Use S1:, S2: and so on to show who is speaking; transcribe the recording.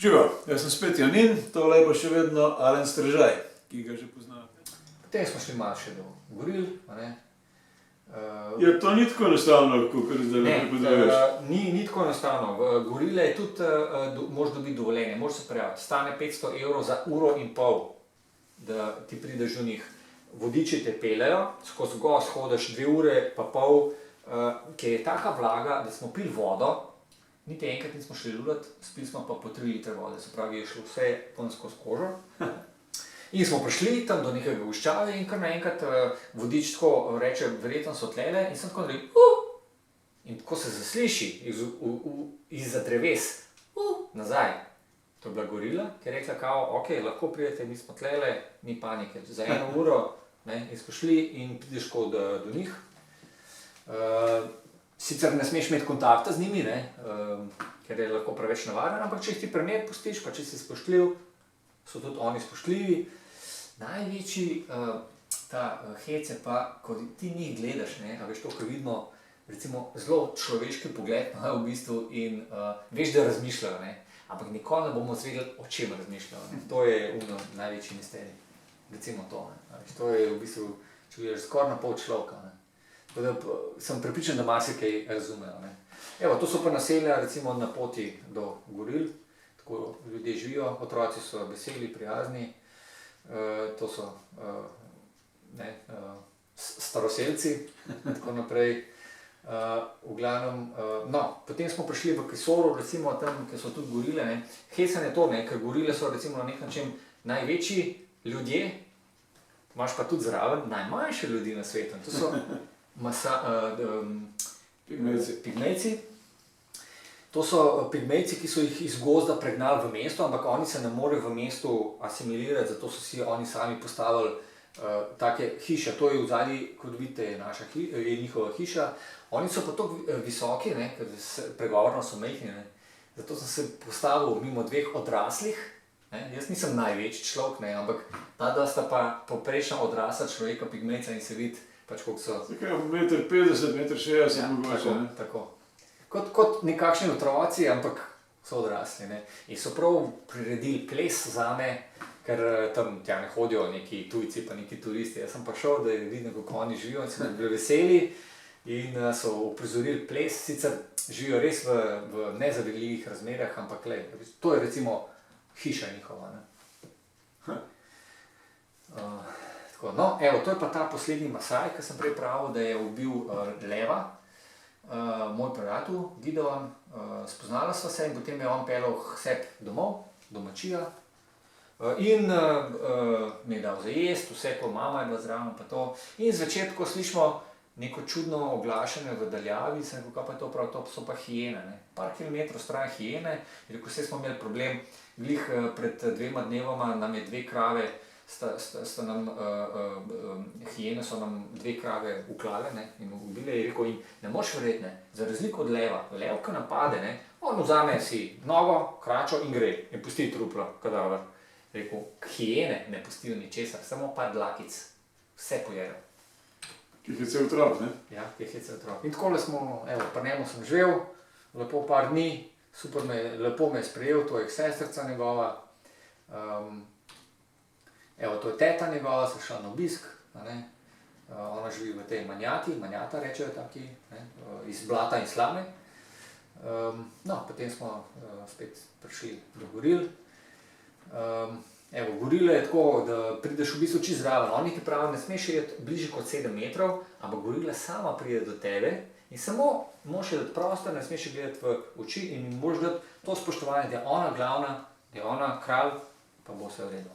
S1: Živo, jaz sem spet Janin, tole je pa še vedno Alen Stržaj, ki ga že poznate.
S2: Potem smo šli malo še do goril,
S1: Ja, to ni tako enostavno, kot zdaj pripoveduješ.
S2: Ni tako enostavno. V gorile je tudi, moraš dobiti dovoljenje, moraš se prijaviti. Stane 500 € za uro in pol, da ti prideš do njih. Vodiči te peljejo, skozi gozd hodiš 2 ure pa pol, ker je taka vlaga, da smo pili vodo, niti enkrat nismo šli lulat, spili smo pa po 3 litre vode, se pravi, je šlo vse ven skozi kožo. In smo prišli tam do nekega goščave in kar naenkrat vodič tako reče, verjetno so tlele, in sem tako naredil in tako se zasliši izza dreves nazaj. To je bila gorila, ki je rekla kao, ok, lahko pridete, mi smo tlele, ni panike, za 1 uro in smo šli in prideš tako do njih. Sicer ne smeš imeti kontakta z njimi, ker je lahko preveč navaren, ampak če jih ti primer pustiš, pa če si spoštljiv, so tudi oni spoštljivi. Največji hec je pa, ko ti njih gledaš, a veš to, ko vidimo, recimo, zelo človeški pogled v bistvu in veš, da razmišljajo, ampak nikoli ne bomo zvedeli, o čem razmišljajo. To je največji misterij, recimo to. To je v bistvu, če vidiš, skoraj na pol človeka. Tako da sem prepričan, da marsikaj razumejo. Evo, to so pa naselja, recimo, na poti do goril, tako ljudje živijo, otroci so veseli, prijazni. To so staroselci, tako naprej. V glavnem, potem smo prišli v Kisoru, recimo tam, kjer so tudi gorile. Hecan je to, ker gorile so recimo na nek način največji ljudje, imaš pa tudi zraven najmanjše ljudi na svetu. To so pigmejci. To so pigmejci, ki so jih iz gozda pregnali v mesto, ampak oni se ne morejo v mestu asimilirati, zato so si oni sami postavili take hiše. To je v zadnji, kot vidite, je njihova hiša. Oni so pa tako visoki, ker pregovorno so majhni, zato sem se postavil mimo 2 odraslih. Jaz nisem največji človek, ampak ta dva sta pa poprečna odrasla človeka, pigmejca in se vidi, pač koliko so.
S1: Zakaj 1,50 m, 1,60 m mogoče, ne?
S2: Tako. Kot nekakšni otroci, ampak so odrasli. In so prav priredili ples zame, ker tam tja ne hodijo neki tujci pa neki turisti. Jaz sem pa šel, da vidim, kako oni živijo in so bili veseli in so uprizorili ples. Sicer živijo res v nezavidljivih razmerah, ampak to je recimo hiša njihova. Evo, to je pa ta poslednji Masaj, ki sem prej pravil, da je ubil leva. Moj prijatelj, Gideon, spoznala sva se in potem je on peljal k sebi domov, domačija. In mi je dal za jesti, vse ko mama je bila zraven pa to. In zvečer tako slišimo neko čudno oglašanje v daljavi, sem rekel, kaj pa je to prav, to so pa hijene. Par kilometrov stran hijene, in rekel, vse smo imeli problem, glih pred 2 dnevoma nam je 2 krave, hijene so nam 2 krave uklale in ubile, je rekel, in ne moš verjeti, za razliko od leva, lev, ko napade, on vzame si nogo, kračo in gre, in pusti truplo, kadaver. Rekel, hijene ne pustijo ničesar, samo par dlakic, vse pojejo.
S1: Ki je cel otrok, ne?
S2: Ja, ki je cel otrok. In takole smo, evo, pri njemu sem živel, lepo par dni, super lepo me je sprejel, to je sestrica njegova. Evo, to je teta njegova, sem šel na obisk, ona živi v tej manjati, manjata rečejo taki, iz blata in slame. Potem smo spet prišli do goril. Evo, gorile je tako, da prideš v bistvu čisto zraven, oni ti pravijo, ne smeš iti bližje kot 7 metrov, ampak gorila sama pride do tebe in samo moraš dati prostor, ne smeš gledati v oči in moraš dati to spoštovanje, da je ona glavna, da je ona kralj, pa bo vse v redu.